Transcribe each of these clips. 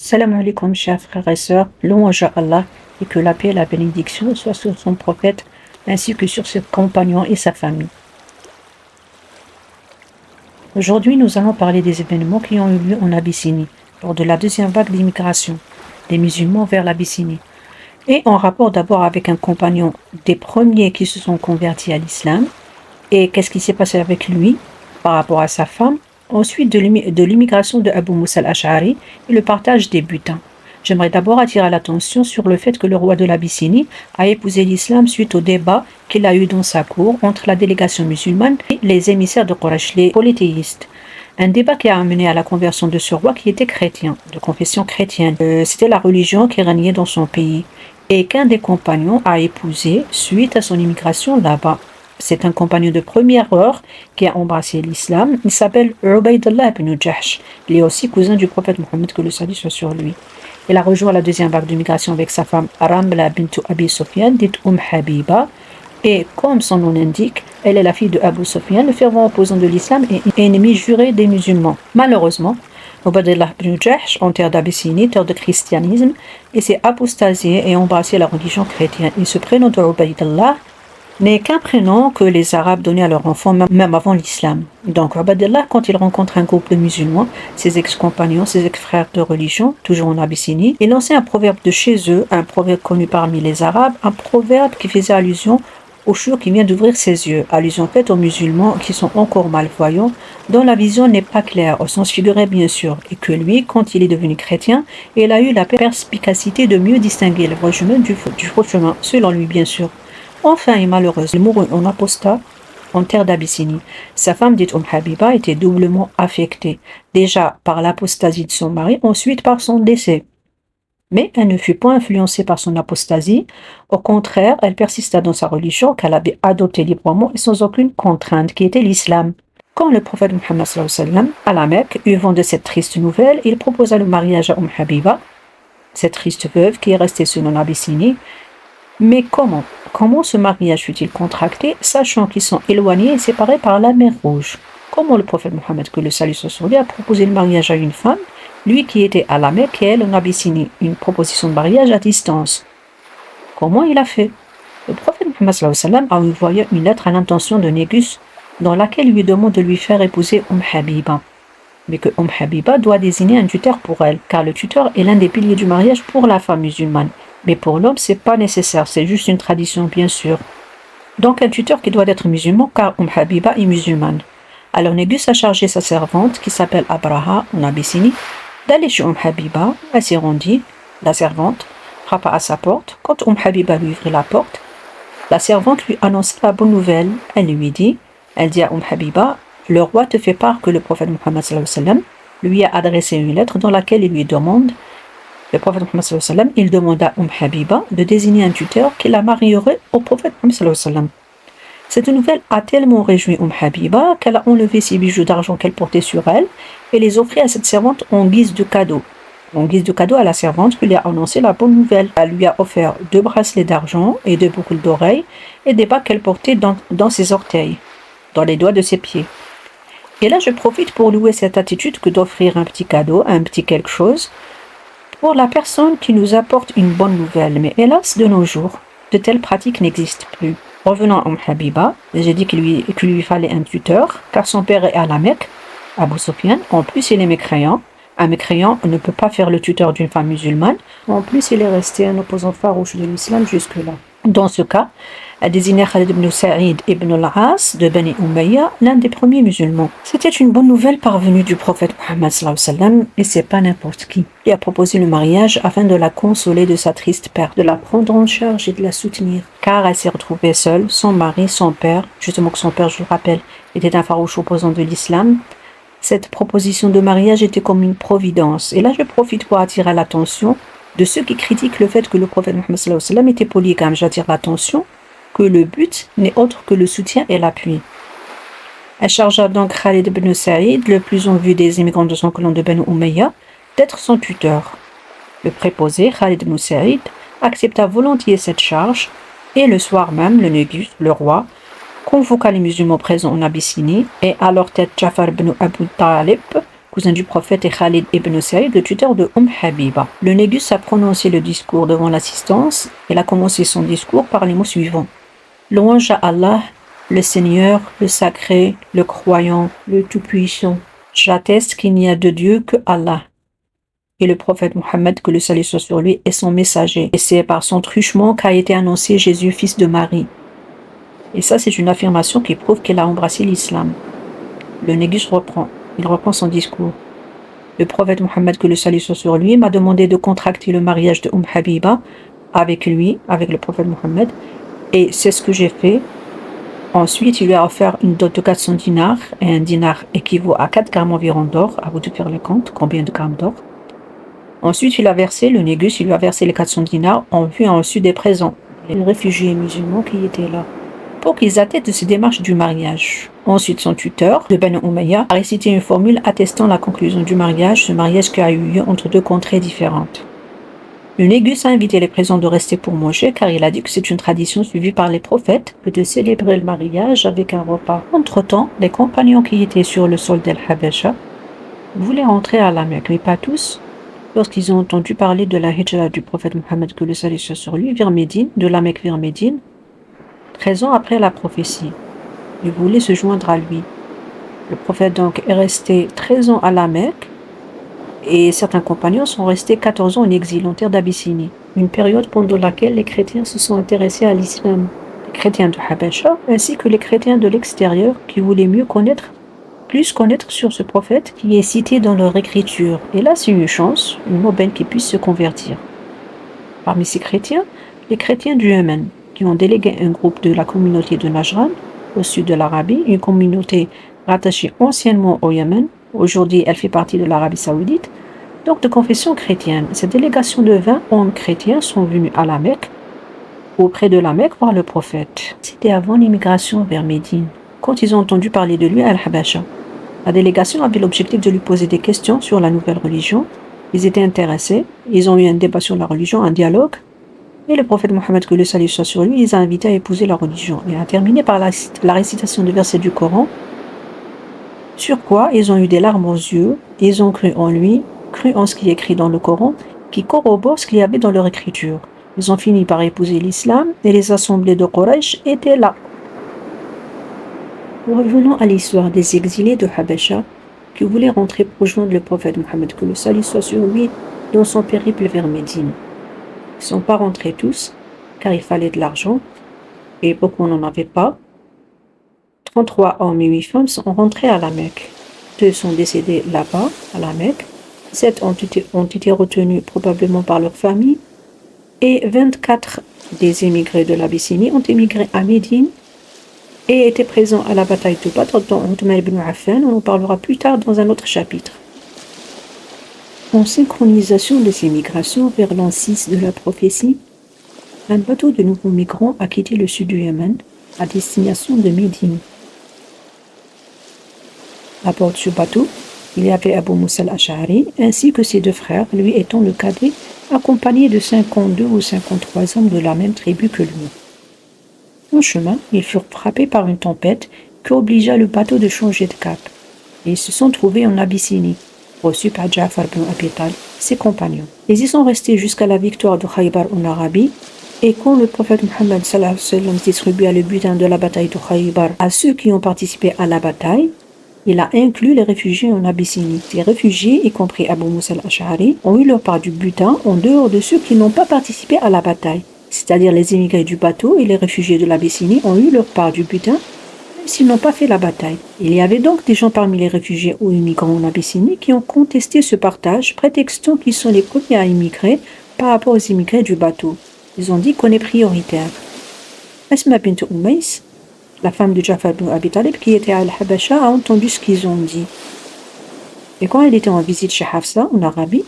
Salam alaikum, chers frères et sœurs, louange à Allah et que la paix et la bénédiction soient sur son prophète ainsi que sur ses compagnons et sa famille. Aujourd'hui, nous allons parler des événements qui ont eu lieu en Abyssinie lors de la deuxième vague d'immigration des musulmans vers l'Abyssinie et en rapport d'abord avec un compagnon des premiers qui se sont convertis à l'islam et qu'est-ce qui s'est passé avec lui par rapport à sa femme. Ensuite, de l'immigration de Abu Moussa al-Ash'ari et le partage des butins. J'aimerais d'abord attirer l'attention sur le fait que le roi de l'Abyssinie a épousé l'islam suite au débat qu'il a eu dans sa cour entre la délégation musulmane et les émissaires de Quraysh, les polythéistes. Un débat qui a amené à la conversion de ce roi qui était chrétien, de confession chrétienne. C'était la religion qui régnait dans son pays et qu'un des compagnons a épousé suite à son immigration là-bas. C'est un compagnon de première heure qui a embrassé l'islam. Il s'appelle Ubaydullah ibn Jahsh. Il est aussi cousin du prophète Mohammed, que le salut soit sur lui. Il a rejoint la deuxième vague de migration avec sa femme Ramla bint Abi Sufyan, dite Habiba. Et comme son nom l'indique, elle est la fille de Abu Sufyan, le fervent opposant de l'islam et ennemi juré des musulmans. Malheureusement, Ubaydullah ibn Jahsh, en terre d'Abyssinie, terre de christianisme, et s'est apostasié et embrassé la religion chrétienne. Il se prénomme Ubaydullah n'est qu'un prénom que les Arabes donnaient à leurs enfants même avant l'islam. Donc Ubaydullah, quand il rencontre un groupe de musulmans, ses ex-compagnons, ses ex-frères de religion, toujours en Abyssinie, il lançait un proverbe de chez eux, un proverbe connu parmi les Arabes, un proverbe qui faisait allusion au jour qui vient d'ouvrir ses yeux, allusion faite aux musulmans qui sont encore malvoyants, dont la vision n'est pas claire, au sens figuré bien sûr, et que lui, quand il est devenu chrétien, il a eu la perspicacité de mieux distinguer le vrai chemin du faux chemin, selon lui bien sûr. Enfin et malheureuse, il mourut en apostat en terre d'Abyssinie. Sa femme, dite Habiba, était doublement affectée, déjà par l'apostasie de son mari, ensuite par son décès. Mais elle ne fut pas influencée par son apostasie. Au contraire, elle persista dans sa religion qu'elle avait adoptée librement et sans aucune contrainte, qui était l'islam. Quand le prophète Muhammad sallallahu alayhi wa sallam, à la Mecque, eut vent de cette triste nouvelle, il proposa le mariage à Habiba, cette triste veuve qui est restée seule en Abyssinie. Mais comment ce mariage fut-il contracté, sachant qu'ils sont éloignés et séparés par la mer Rouge? Comment le prophète Mohammed, que le salut soit sur lui, a proposé le mariage à une femme, lui qui était à la Mecque et elle en Abyssinie, une proposition de mariage à distance? Comment il a fait? Le prophète Mohammed sallallahu alayhi wa sallam a envoyé une lettre à l'intention de Négus, dans laquelle il lui demande de lui faire épouser Habiba. Mais que Habiba doit désigner un tuteur pour elle, car le tuteur est l'un des piliers du mariage pour la femme musulmane. Mais pour l'homme, c'est pas nécessaire, c'est juste une tradition, bien sûr. Donc un tuteur qui doit être musulman, car Habiba est musulmane. Alors Négus a chargé sa servante, qui s'appelle Abraha, en Abyssinie, d'aller chez Habiba. Elle s'y rendit. La servante frappa à sa porte. Quand Habiba lui ouvrit la porte, la servante lui annonça la bonne nouvelle. Elle dit à Habiba, le roi te fait part que le prophète Muhammad sallallahu alayhi wa sallam lui a adressé une lettre dans laquelle il lui demande. Le prophète Muhammad sallallahu alayhi wa sallam, il demanda à Habiba de désigner un tuteur qui la marierait au prophète Muhammad sallallahu alayhi wa sallam. Cette nouvelle a tellement réjoui Habiba qu'elle a enlevé ses bijoux d'argent qu'elle portait sur elle et les offrit à cette servante en guise de cadeau. En guise de cadeau à la servante qui lui a annoncé la bonne nouvelle. Elle lui a offert 2 bracelets d'argent et 2 boucles d'oreilles et des bagues qu'elle portait dans ses orteils, dans les doigts de ses pieds. Et là, je profite pour louer cette attitude que d'offrir un petit cadeau, un petit quelque chose, pour la personne qui nous apporte une bonne nouvelle. Mais hélas, de nos jours, de telles pratiques n'existent plus. Revenons à Habiba, j'ai dit qu'il lui fallait un tuteur, car son père est à la Mecque, Abu Sufyan. En plus, il est mécréant. Un mécréant ne peut pas faire le tuteur d'une femme musulmane. En plus, il est resté un opposant farouche de l'islam jusque-là. Dans ce cas, elle désignait Khalid ibn Sa'id ibn al-As de Bani Umayya, l'un des premiers musulmans. C'était une bonne nouvelle parvenue du prophète Muhammad sallallahu alayhi wa sallam, et c'est pas n'importe qui. Il a proposé le mariage afin de la consoler de sa triste perte, de la prendre en charge et de la soutenir. Car elle s'est retrouvée seule, son mari, son père, justement que son père, je le rappelle, était un farouche opposant de l'islam. Cette proposition de mariage était comme une providence. Et là, je profite pour attirer l'attention de ceux qui critiquent le fait que le prophète Muhammad sallallahu alayhi wa sallam était polygame. J'attire l'attention que le but n'est autre que le soutien et l'appui. Elle chargea donc Khalid ibn Sa'id, le plus en vue des immigrants de son clan de Banu Umayya, d'être son tuteur. Le préposé, Khalid ibn Sa'id, accepta volontiers cette charge et le soir même, le Négus, le roi, convoqua les musulmans présents en Abyssinie et à leur tête Jafar ibn Abu Talib, cousin du prophète, et Khalid ibn Saïd, le tuteur de Habiba. Le négus a prononcé le discours devant l'assistance. Il a commencé son discours par les mots suivants. Louange à Allah, le Seigneur, le Sacré, le Croyant, le Tout-Puissant. J'atteste qu'il n'y a de Dieu que Allah. Et le prophète Mohammed, que le salut soit sur lui, est son messager. Et c'est par son truchement qu'a été annoncé Jésus, fils de Marie. Et ça, c'est une affirmation qui prouve qu'il a embrassé l'islam. Le négus reprend. Il reprend son discours. Le prophète Mohammed, que le salut soit sur lui, m'a demandé de contracter le mariage de Habiba avec lui, avec le prophète Mohammed. Et c'est ce que j'ai fait. Ensuite, il lui a offert une dot de 400 dinars. Et un dinar équivaut à 4 grammes environ d'or. À vous de faire le compte. Combien de grammes d'or? Ensuite, le négus, il lui a versé les 400 dinars en vue et en reçu des présents. Les réfugiés musulmans qui étaient là, pour qu'ils attestent de ces démarches du mariage. Ensuite, son tuteur, de Banu Umayya, a récité une formule attestant la conclusion du mariage, ce mariage qui a eu lieu entre deux contrées différentes. Le négus a invité les présents de rester pour manger, car il a dit que c'est une tradition suivie par les prophètes que de célébrer le mariage avec un repas. Entre-temps, les compagnons qui étaient sur le sol d'Al-Habasha voulaient rentrer à la Mecque, mais pas tous. Lorsqu'ils ont entendu parler de la hijra du prophète Mohammed, que le salut soit sur lui, vers Médine, de la Mecque vers Médine, 13 ans après la prophétie, ils voulaient se joindre à lui. Le prophète donc est resté 13 ans à la Mecque et certains compagnons sont restés 14 ans en exil en terre d'Abyssinie, une période pendant laquelle les chrétiens se sont intéressés à l'islam, les chrétiens de Habasha ainsi que les chrétiens de l'extérieur qui voulaient plus connaître sur ce prophète qui est cité dans leur écriture. Et là, c'est une chance, une aubaine qui puisse se convertir. Parmi ces chrétiens, les chrétiens du Yémen, qui ont délégué un groupe de la communauté de Najran, au sud de l'Arabie, une communauté rattachée anciennement au Yémen. Aujourd'hui, elle fait partie de l'Arabie saoudite, donc de confession chrétienne. Cette délégation de 20 hommes chrétiens sont venus à la Mecque, auprès de la Mecque, voir le prophète. C'était avant l'immigration vers Médine, quand ils ont entendu parler de lui à Al-Habasha. La délégation avait l'objectif de lui poser des questions sur la nouvelle religion. Ils étaient intéressés, ils ont eu un débat sur la religion, un dialogue. Et le prophète Mohammed, que le salut soit sur lui, les a invités à épouser la religion. Il a terminé par la récitation de versets du Coran, sur quoi ils ont eu des larmes aux yeux, ils ont cru en lui, cru en ce qui est écrit dans le Coran, qui corrobore ce qu'il y avait dans leur écriture. Ils ont fini par épouser l'islam et les assemblées de Quraysh étaient là. Revenons à l'histoire des exilés de Habasha qui voulaient rentrer pour rejoindre le prophète Mohammed, que le salut soit sur lui, dans son périple vers Médine. Ils ne sont pas rentrés tous, car il fallait de l'argent, et beaucoup n'en avaient pas. 33 hommes et 8 femmes sont rentrés à la Mecque. 2 sont décédés là-bas, à la Mecque. 7 ont été retenus probablement par leur famille, et 24 des émigrés de l'Abyssinie ont émigré à Médine et étaient présents à la bataille de Badr, dont Uthman ibn Affan. On en parlera plus tard dans un autre chapitre. En synchronisation de ces migrations vers l'an 6 de la prophétie, un bateau de nouveaux migrants a quitté le sud du Yémen à destination de Médine. À bord de ce bateau, il y avait Abu Musa al-Ash'ari ainsi que ses 2 frères, lui étant le cadet, accompagné de 52 ou 53 hommes de la même tribu que lui. En chemin, ils furent frappés par une tempête qui obligea le bateau de changer de cap. Et ils se sont trouvés en Abyssinie, reçus par Ja'far ibn Abi Talib et ses compagnons. Ils y sont restés jusqu'à la victoire de Khaybar en Arabie, et quand le prophète Mohammed sallallahu alayhi wa sallam distribua le butin de la bataille de Khaybar à ceux qui ont participé à la bataille, il a inclus les réfugiés en Abyssinie. Ces réfugiés, y compris Abu Musa al-Ash'ari, ont eu leur part du butin en dehors de ceux qui n'ont pas participé à la bataille. C'est-à-dire les immigrés du bateau et les réfugiés de l'Abyssinie ont eu leur part du butin, même s'ils n'ont pas fait la bataille. Il y avait donc des gens parmi les réfugiés ou immigrants en Abyssinie qui ont contesté ce partage, prétextant qu'ils sont les premiers à immigrer par rapport aux immigrés du bateau. Ils ont dit qu'on est prioritaire. Asma bint Umays, la femme de Ja'far ibn Abi Talib qui était à Al-Habasha, a entendu ce qu'ils ont dit. Et quand elle était en visite chez Hafsa en Arabie,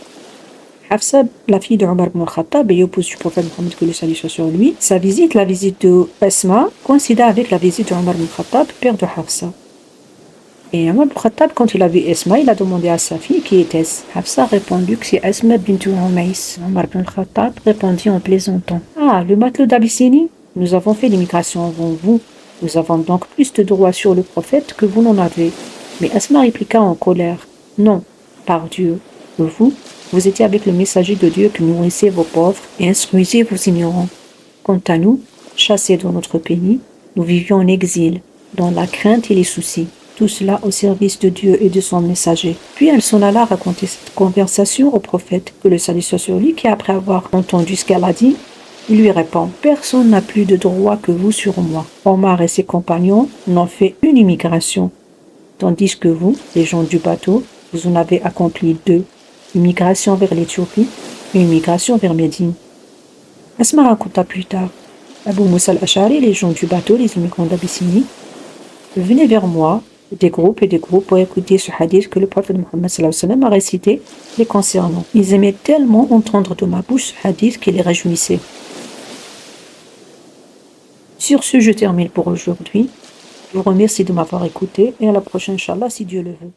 Hafsa, la fille de Omar ibn al-Khattab et épouse du prophète Mohammed, que le salut soit sur lui, sa visite, la visite de Asma, coïncida avec la visite de Omar ibn al-Khattab, père de Hafsa. Et Omar ibn al-Khattab, quand il a vu Asma, il a demandé à sa fille qui était-ce. Hafsa a répondu que c'est Asma bint Umays. Omar ibn al-Khattab répondit en plaisantant: Ah, le matelot d'Abyssinie, nous avons fait l'immigration avant vous. Nous avons donc plus de droits sur le prophète que vous n'en avez. Mais Asma répliqua en colère: Non, par Dieu. Vous étiez avec le messager de Dieu qui nourrissait vos pauvres et instruisait vos ignorants. Quant à nous, chassés dans notre pays, nous vivions en exil, dans la crainte et les soucis. Tout cela au service de Dieu et de son messager. Puis elle s'en alla raconter cette conversation au prophète, que le salut soit sur lui, qui après avoir entendu ce qu'elle a dit, il lui répond: personne n'a plus de droit que vous sur moi. Omar et ses compagnons n'ont fait une immigration, tandis que vous, les gens du bateau, vous en avez accompli 2, une migration vers l'Éthiopie et une migration vers Médine. Asma raconta plus tard: Abu Moussa al-Ash'ari, les gens du bateau, les immigrants d'Abyssinie, venaient vers moi, des groupes et des groupes, pour écouter ce hadith que le prophète Mohammed sallallahu alayhi wa sallam a récité les concernant. Ils aimaient tellement entendre de ma bouche ce hadith qui les réjouissait. Sur ce, je termine pour aujourd'hui. Je vous remercie de m'avoir écouté et à la prochaine, Inch'Allah, si Dieu le veut.